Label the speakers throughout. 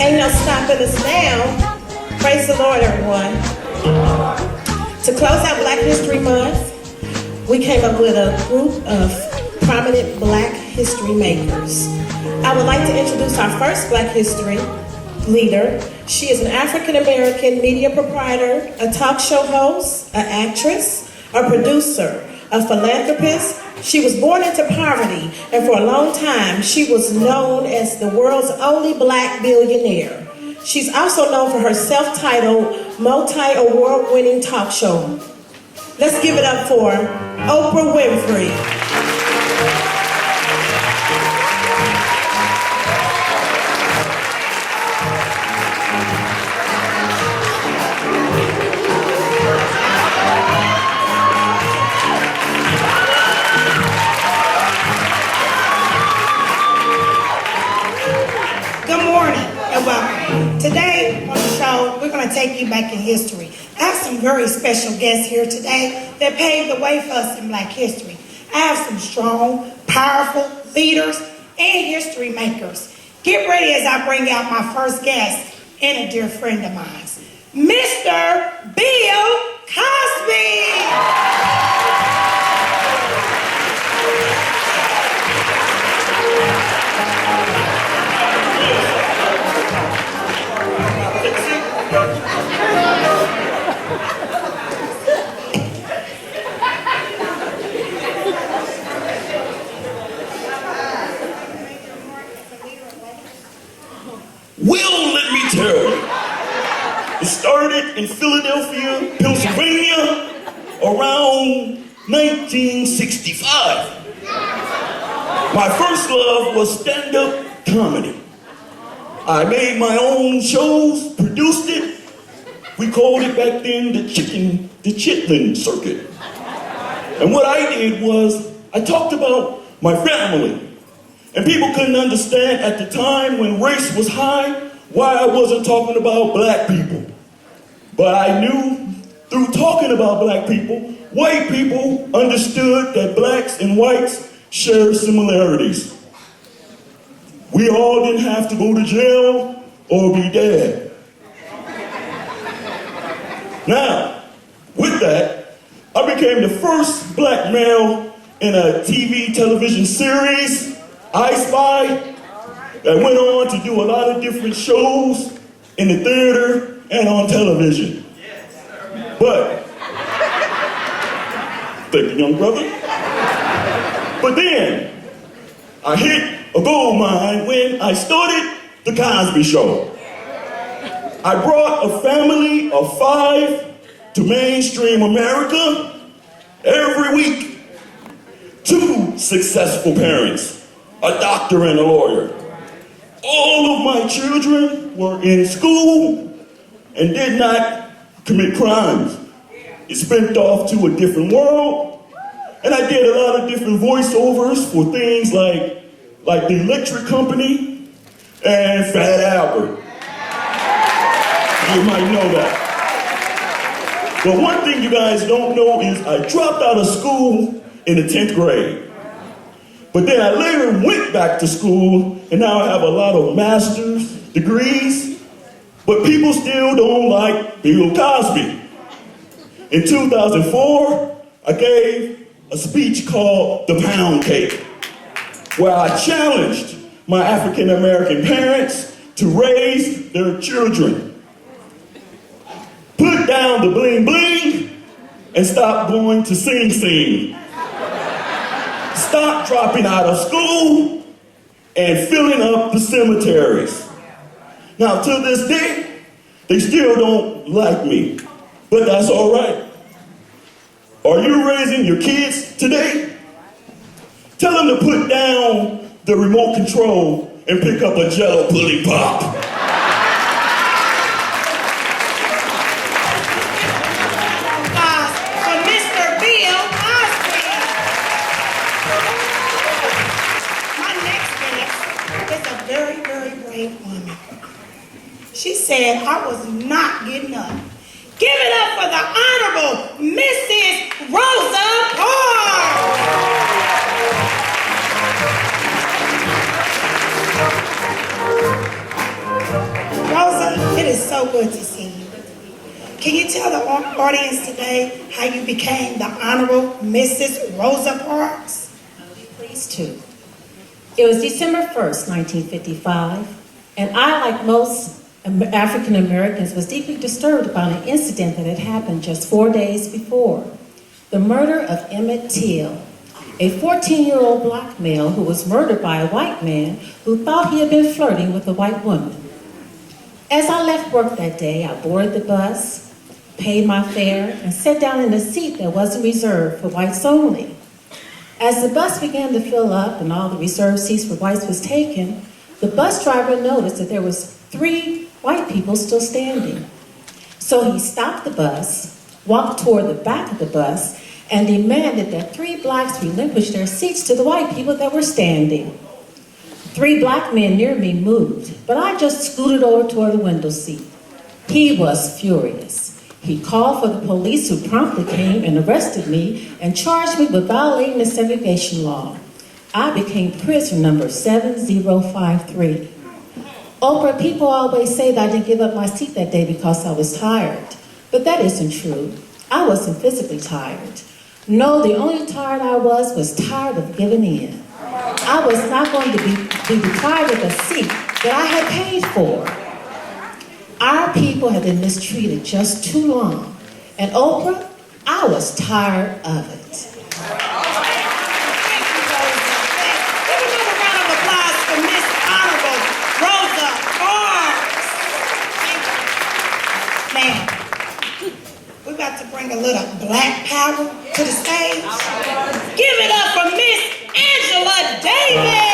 Speaker 1: Ain't no stopping us now. Praise the Lord, everyone. To close out Black History Month, we came up with a group of prominent Black history makers. I would like to introduce our first Black history leader. She is an African-American media proprietor, a talk show host, an actress, a producer, a philanthropist. She was born into poverty, and for a long time, she was known as the world's only Black billionaire. She's also known for her self-titled, multi-award-winning talk show. Let's give it up for Oprah Winfrey.
Speaker 2: Today on the show, we're going to take you back in history. I have some very special guests here today that paved the way for us in Black history. I have some strong, powerful leaders and history makers. Get ready as I bring out my first guest and a dear friend of mine, Mr. Bill Cosby.
Speaker 3: Well, let me tell you, it started in Philadelphia, Pennsylvania, around 1965. My first love was stand-up comedy. I made my own shows, produced it. We called it back then the Chitlin Circuit. And what I did was, I talked about my family. And people couldn't understand at the time when race was high, why I wasn't talking about Black people. But I knew through talking about Black people, white people understood that Blacks and whites share similarities. We all didn't have to go to jail or be dead. Now, with that, I became the first Black male in a television series, I Spy, that went on to do a lot of different shows in the theater and on television. But, thank you, young brother. But then, I hit a gold mine when I started The Cosby Show. I brought a family of 5 to mainstream America every week. 2 successful parents, a doctor and a lawyer. All of my children were in school and did not commit crimes. It spent off to a different world, and I did a lot of different voiceovers for things like the electric company and Fat Albert. You might know that. But one thing you guys don't know is I dropped out of school in the 10th grade. But then I later went back to school, and now I have a lot of master's degrees, but people still don't like Bill Cosby. In 2004, I gave a speech called The Pound Cake, where I challenged my African-American parents to raise their children. Put down the bling bling and stop going to Sing Sing. Stop dropping out of school and filling up the cemeteries. Now, to this day, they still don't like me, but that's all right. Are you raising your kids today? Tell them to put down the remote control and pick up a Jello pudding pop.
Speaker 2: She said I was not getting up. Give it up for the Honorable Mrs. Rosa Parks. audience today how you became the Honorable Mrs. Rosa Parks?
Speaker 4: I'll be pleased to. It was December 1st, 1955, and I, like most African Americans, was deeply disturbed about an incident that had happened just 4 days before. The murder of Emmett Till, a 14-year-old black male who was murdered by a white man who thought he had been flirting with a white woman. As I left work that day, I boarded the bus, paid my fare, and sat down in a seat that wasn't reserved for whites only. As the bus began to fill up and all the reserved seats for whites was taken, the bus driver noticed that there was 3 white people still standing. So he stopped the bus, walked toward the back of the bus, and demanded that 3 blacks relinquish their seats to the white people that were standing. 3 black men near me moved, but I just scooted over toward the window seat. He was furious. He called for the police, who promptly came and arrested me and charged me with violating the segregation law. I became prisoner number 7053. Oprah, people always say that I didn't give up my seat that day because I was tired. But that isn't true. I wasn't physically tired. No, the only tired I was tired of giving in. I was not going to be deprived of a seat that I had paid for. Our people have been mistreated just too long. And Oprah, I was tired of it.
Speaker 2: Thank you, Rosa. Give another round of applause for Miss Honorable Rosa Parks. Thank you. Now, we're about to bring a little black power to the stage. Give it up for Miss Angela Davis.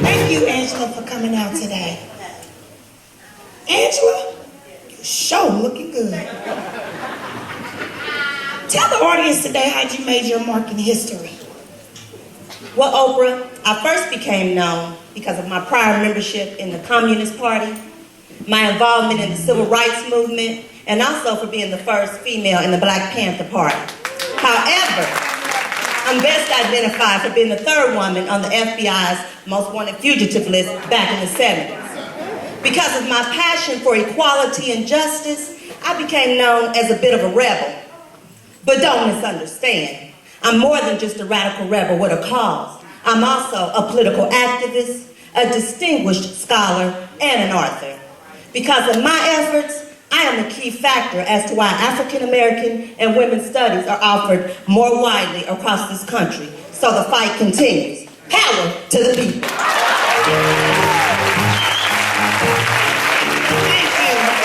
Speaker 2: Thank you, Angela, for coming out today. Angela, you sure looking good. Tell the audience today how you made your mark in history.
Speaker 5: Well, Oprah, I first became known because of my prior membership in the Communist Party, my involvement in the Civil Rights Movement, and also for being the first female in the Black Panther Party. However, I'm best identified for being the 3rd woman on the FBI's most wanted fugitive list back in the 70s. Because of my passion for equality and justice, I became known as a bit of a rebel. But don't misunderstand. I'm more than just a radical rebel with a cause. I'm also a political activist, a distinguished scholar, and an author. Because of my efforts, I am a key factor as to why African American and women's studies are offered more widely across this country. So the fight continues. Power to the people.
Speaker 2: Thank you.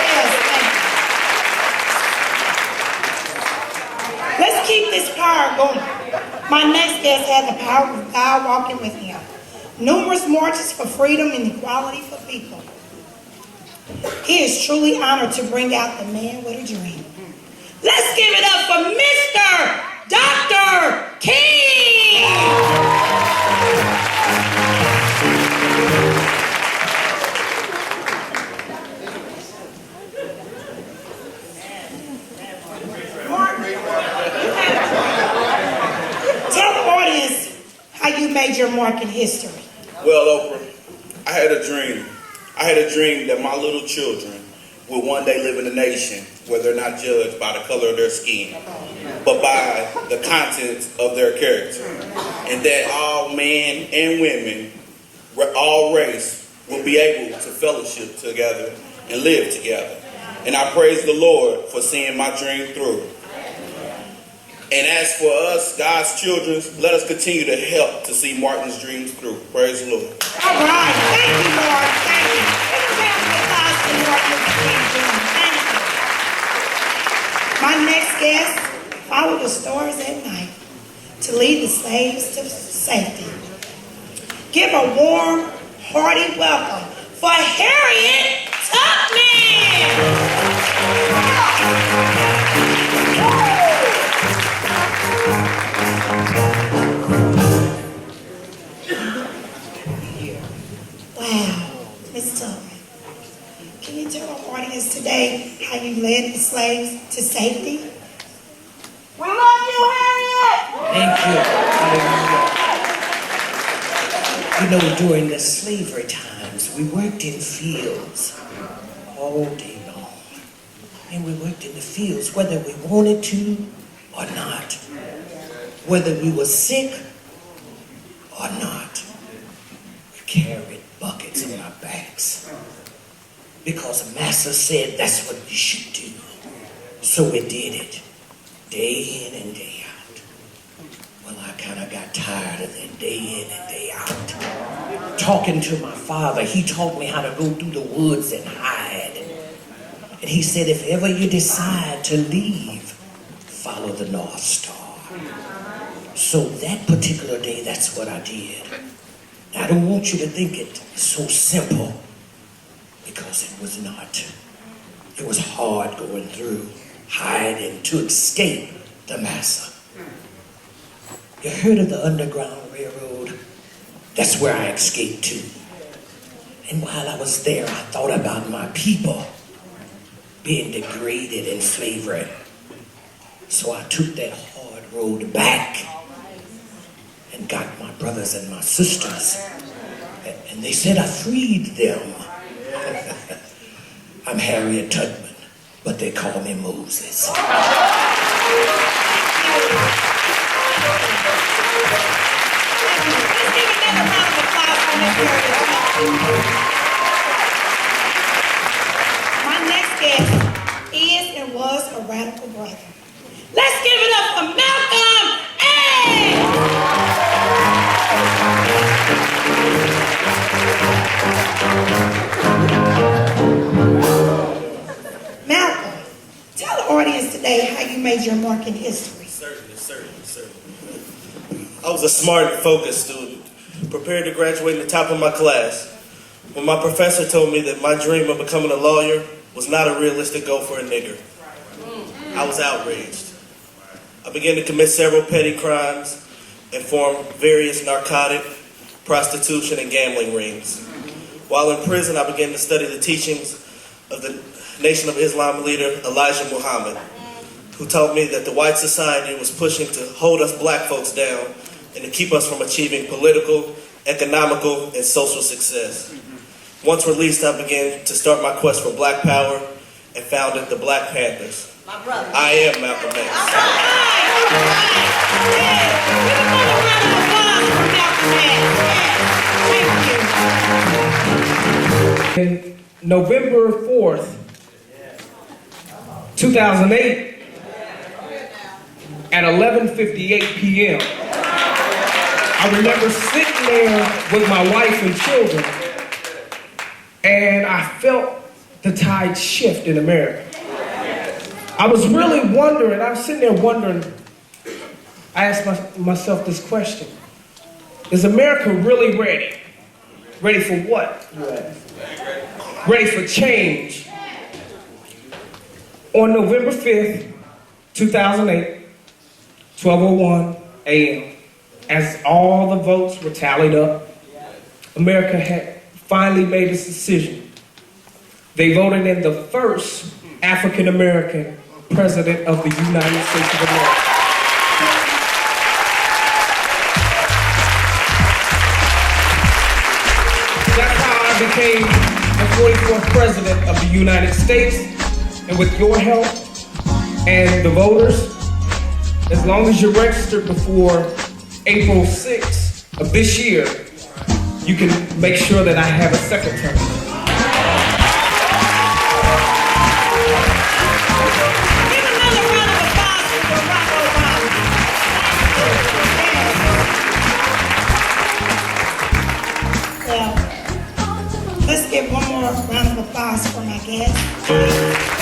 Speaker 2: Yes, thank you. Let's keep this power going. My next guest has the power of God walking with him. Numerous marches for freedom and equality for people. He is truly honored to bring out the man with a dream. Let's give it up for Mr. Dr. King! Mark, tell the audience how you made your mark in history.
Speaker 6: Well, Oprah, I had a dream. I had a dream that my little children will one day live in a nation where they're not judged by the color of their skin, but by the contents of their character. And that all men and women, all race, will be able to fellowship together and live together. And I praise the Lord for seeing my dream through. And as for us, God's children, let us continue to help to see Martin's dreams through. Praise the Lord.
Speaker 2: All right. Thank you, Lord. Thank you. Give a round of applause for Martin Luther King Jr. Thank you. My next guest followed the stars at night to lead the slaves to safety. Give a warm, hearty welcome for Harriet Tubman. Wow, Ms. Tubman, can you tell our audience today how you led the slaves to safety? We love you, Harriet!
Speaker 7: Thank you. Hallelujah. You know, during the slavery times, times we worked in fields all day long. And we worked in the fields whether we wanted to or not. Whether we were sick or not. We carried buckets on our backs. Because Master said that's what we should do. So we did it. Day in and day out. Well, I kind of got tired of that day in and day out. Talking to my father, he taught me how to go through the woods and hide. And he said, if ever you decide to leave, follow the North Star. So that particular day, that's what I did. I don't want you to think it's so simple, because it was not. It was hard going through, hiding to escape the massa. You heard of the Underground Railroad? That's where I escaped to. And while I was there, I thought about my people being degraded in slavery. So I took that hard road back and got my brothers and my sisters. And they said I freed them. I'm Harriet Tubman, but they call me Moses.
Speaker 2: My next guest is and was a radical brother. Let's give it up for Malcolm Malcolm, tell the audience today how you made your mark in history.
Speaker 8: Certainly. I was a smart and focused student, prepared to graduate in the top of my class. When my professor told me that my dream of becoming a lawyer was not a realistic goal for a nigger, I was outraged. I began to commit several petty crimes and form various narcotic, prostitution, and gambling rings. While in prison, I began to study the teachings of the Nation of Islam leader Elijah Muhammad, who taught me that the white society was pushing to hold us black folks down and to keep us from achieving political, economical, and social success. Once released, I began to start my quest for black power and founded the Black Panthers.
Speaker 5: My brother.
Speaker 8: I am Malcolm X.
Speaker 9: And November 4th, 2008, at 11:58 p.m., I remember sitting there with my wife and children, and I felt the tide shift in America. I was really wondering, I was sitting there wondering, I asked myself this question: is America really ready? Ready for what, you ask? Ready for change. On November 5th, 2008, 12:01 a.m., as all the votes were tallied up, America had finally made its decision. They voted in the first African-American president of the United States of America. That's how I became the 44th president of the United States. And with your help and the voters, as long as you're registered before April 6th of this year, you can make sure that I have a second term.
Speaker 2: Give another round of applause for Barack Obama. Well, let's give one more round of applause for my guest.